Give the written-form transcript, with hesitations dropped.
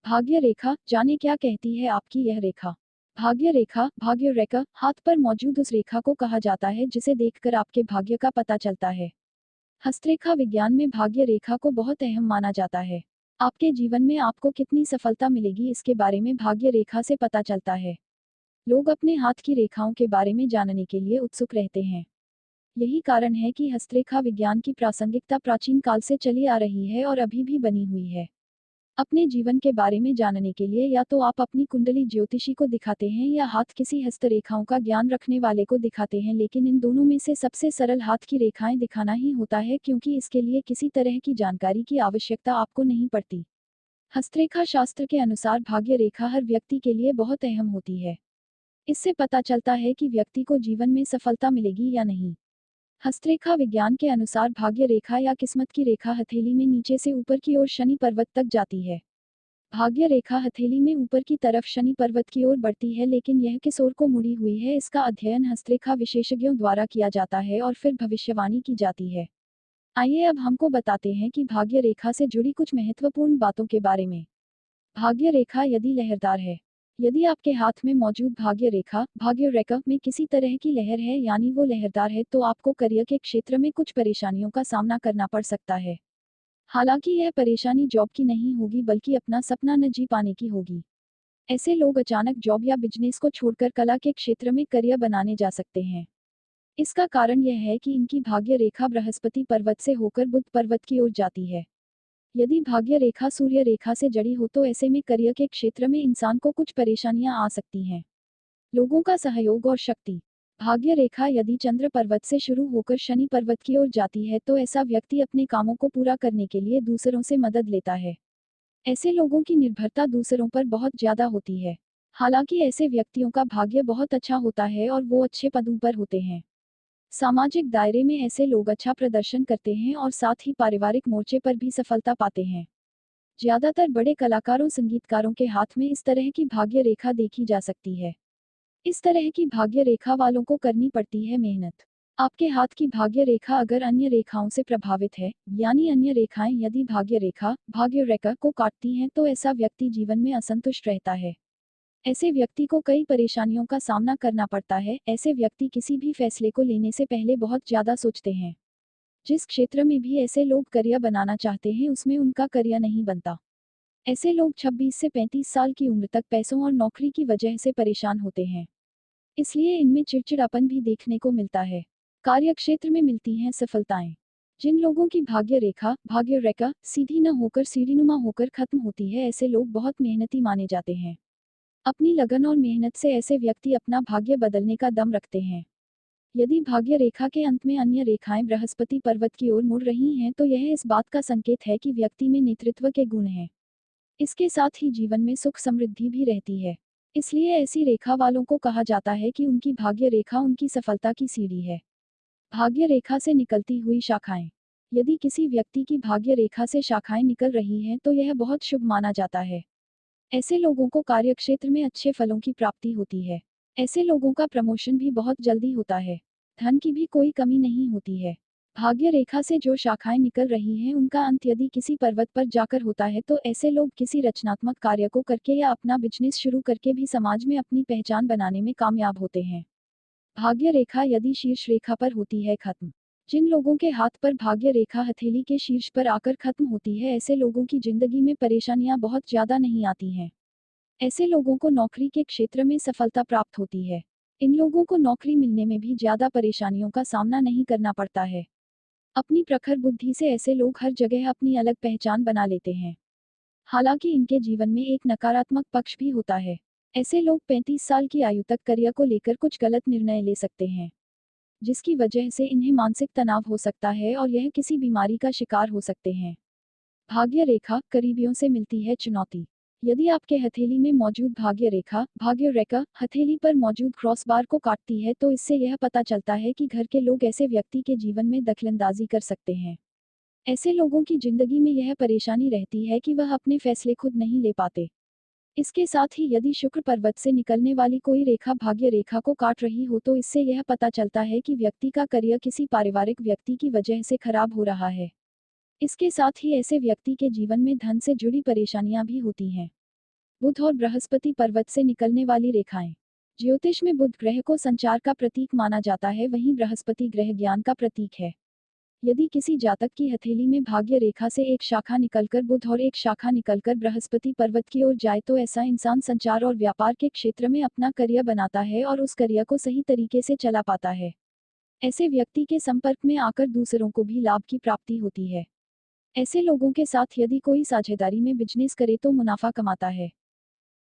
भाग्य रेखा, जाने क्या कहती है आपकी यह रेखा। भाग्य रेखा, भाग्य रेखा, हाथ पर मौजूद उस रेखा को कहा जाता है जिसे देखकर आपके भाग्य का पता चलता है। हस्तरेखा विज्ञान में भाग्य रेखा को बहुत अहम माना जाता है। आपके जीवन में आपको कितनी सफलता मिलेगी इसके बारे में भाग्य रेखा से पता चलता है। लोग अपने हाथ की रेखाओं के बारे में जानने के लिए उत्सुक रहते हैं। यही कारण है कि हस्तरेखा विज्ञान की प्रासंगिकता प्राचीन काल से चली आ रही है और अभी भी बनी हुई है। अपने जीवन के बारे में जानने के लिए या तो आप अपनी कुंडली ज्योतिषी को दिखाते हैं या हाथ किसी हस्तरेखाओं का ज्ञान रखने वाले को दिखाते हैं, लेकिन इन दोनों में से सबसे सरल हाथ की रेखाएं दिखाना ही होता है क्योंकि इसके लिए किसी तरह की जानकारी की आवश्यकता आपको नहीं पड़ती। हस्तरेखा शास्त्र के अनुसार भाग्य रेखा हर व्यक्ति के लिए बहुत अहम होती है। इससे पता चलता है कि व्यक्ति को जीवन में सफलता मिलेगी या नहीं। हस्तरेखा विज्ञान के अनुसार भाग्य रेखा या किस्मत की रेखा हथेली में नीचे से ऊपर की ओर शनि पर्वत तक जाती है। भाग्य रेखा हथेली में ऊपर की तरफ शनि पर्वत की ओर बढ़ती है, लेकिन यह किस ओर को मुड़ी हुई है इसका अध्ययन हस्तरेखा विशेषज्ञों द्वारा किया जाता है और फिर भविष्यवाणी की जाती है। आइए अब हमको बताते हैं कि भाग्य रेखा से जुड़ी कुछ महत्वपूर्ण बातों के बारे में। भाग्य रेखा यदि लहरदार है। यदि आपके हाथ में मौजूद भाग्य रेखा भाग्य रेखा में किसी तरह की लहर है यानी वो लहरदार है तो आपको करियर के क्षेत्र में कुछ परेशानियों का सामना करना पड़ सकता है। हालांकि यह परेशानी जॉब की नहीं होगी बल्कि अपना सपना न जी पाने की होगी। ऐसे लोग अचानक जॉब या बिजनेस को छोड़कर कला के क्षेत्र में करियर बनाने जा सकते हैं। इसका कारण यह है कि इनकी भाग्य रेखा बृहस्पति पर्वत से होकर बुध पर्वत की ओर जाती है। यदि भाग्य रेखा सूर्य रेखा से जड़ी हो तो ऐसे में करियर के क्षेत्र में इंसान को कुछ परेशानियां आ सकती हैं। लोगों का सहयोग और शक्ति। भाग्य रेखा यदि चंद्र पर्वत से शुरू होकर शनि पर्वत की ओर जाती है तो ऐसा व्यक्ति अपने कामों को पूरा करने के लिए दूसरों से मदद लेता है। ऐसे लोगों की निर्भरता दूसरों पर बहुत ज्यादा होती है। हालांकि ऐसे व्यक्तियों का भाग्य बहुत अच्छा होता है और वो अच्छे पदों पर होते हैं। सामाजिक दायरे में ऐसे लोग अच्छा प्रदर्शन करते हैं और साथ ही पारिवारिक मोर्चे पर भी सफलता पाते हैं। ज्यादातर बड़े कलाकारों संगीतकारों के हाथ में इस तरह की भाग्य रेखा देखी जा सकती है। इस तरह की भाग्य रेखा वालों को करनी पड़ती है मेहनत। आपके हाथ की भाग्य रेखा अगर अन्य रेखाओं से प्रभावित है, यानी अन्य रेखाएं यदि भाग्य रेखा भाग्य रेखा को काटती हैं तो ऐसा व्यक्ति जीवन में असंतुष्ट रहता है। ऐसे व्यक्ति को कई परेशानियों का सामना करना पड़ता है। ऐसे व्यक्ति किसी भी फैसले को लेने से पहले बहुत ज्यादा सोचते हैं। जिस क्षेत्र में भी ऐसे लोग करियर बनाना चाहते हैं उसमें उनका करियर नहीं बनता। ऐसे लोग 26 से 35 साल की उम्र तक पैसों और नौकरी की वजह से परेशान होते हैं। इसलिए इनमें चिड़चिड़ापन भी देखने को मिलता है। कार्य क्षेत्र में मिलती हैं सफलताएं। जिन लोगों की भाग्य रेखा सीधी न होकर सीढ़ीनुमा होकर खत्म होती है ऐसे लोग बहुत मेहनती माने जाते हैं। अपनी लगन और मेहनत से ऐसे व्यक्ति अपना भाग्य बदलने का दम रखते हैं। यदि भाग्य रेखा के अंत में अन्य रेखाएं बृहस्पति पर्वत की ओर मुड़ रही हैं तो यह इस बात का संकेत है कि व्यक्ति में नेतृत्व के गुण हैं। इसके साथ ही जीवन में सुख समृद्धि भी रहती है। इसलिए ऐसी रेखा वालों को कहा जाता है कि उनकी भाग्य रेखा उनकी सफलता की सीढ़ी है। भाग्य रेखा से निकलती हुई शाखाएं। यदि किसी व्यक्ति की भाग्य रेखा से शाखाएं निकल रही हैं तो यह बहुत शुभ माना जाता है। ऐसे लोगों को कार्यक्षेत्र में अच्छे फलों की प्राप्ति होती है। ऐसे लोगों का प्रमोशन भी बहुत जल्दी होता है। धन की भी कोई कमी नहीं होती है। भाग्य रेखा से जो शाखाएं निकल रही हैं उनका अंत यदि किसी पर्वत पर जाकर होता है तो ऐसे लोग किसी रचनात्मक कार्य को करके या अपना बिजनेस शुरू करके भी समाज में अपनी पहचान बनाने में कामयाब होते हैं। भाग्य रेखा यदि शीर्ष रेखा पर होती है खत्म। जिन लोगों के हाथ पर भाग्य रेखा हथेली के शीर्ष पर आकर खत्म होती है ऐसे लोगों की जिंदगी में परेशानियां बहुत ज्यादा नहीं आती हैं। ऐसे लोगों को नौकरी के क्षेत्र में सफलता प्राप्त होती है। इन लोगों को नौकरी मिलने में भी ज्यादा परेशानियों का सामना नहीं करना पड़ता है। अपनी प्रखर बुद्धि से ऐसे लोग हर जगह अपनी अलग पहचान बना लेते हैं। हालांकि इनके जीवन में एक नकारात्मक पक्ष भी होता है। ऐसे लोग 35 साल की आयु तक करियर को लेकर कुछ गलत निर्णय ले सकते हैं, जिसकी वजह से इन्हें मानसिक तनाव हो सकता है और यह किसी बीमारी का शिकार हो सकते हैं। भाग्य रेखा करीबियों से मिलती है चुनौती। यदि आपके हथेली में मौजूद भाग्य रेखा हथेली पर मौजूद क्रॉस बार को काटती है तो इससे यह पता चलता है कि घर के लोग ऐसे व्यक्ति के जीवन में दखलंदाजी कर सकते हैं। ऐसे लोगों की जिंदगी में यह परेशानी रहती है कि वह अपने फैसले खुद नहीं ले पाते। इसके साथ ही यदि शुक्र पर्वत से निकलने वाली कोई रेखा भाग्य रेखा को काट रही हो तो इससे यह पता चलता है कि व्यक्ति का करियर किसी पारिवारिक व्यक्ति की वजह से खराब हो रहा है। इसके साथ ही ऐसे व्यक्ति के जीवन में धन से जुड़ी परेशानियां भी होती हैं। बुध और बृहस्पति पर्वत से निकलने वाली रेखाएं। ज्योतिष में बुध ग्रह को संचार का प्रतीक माना जाता है, वहीं बृहस्पति ग्रह ज्ञान का प्रतीक है। यदि किसी जातक की हथेली में भाग्य रेखा से एक शाखा निकलकर बुध और एक शाखा निकलकर बृहस्पति पर्वत की ओर जाए तो ऐसा इंसान संचार और व्यापार के क्षेत्र में अपना करियर बनाता है और उस करियर को सही तरीके से चला पाता है। ऐसे व्यक्ति के संपर्क में आकर दूसरों को भी लाभ की प्राप्ति होती है। ऐसे लोगों के साथ यदि कोई साझेदारी में बिजनेस करे तो मुनाफा कमाता है।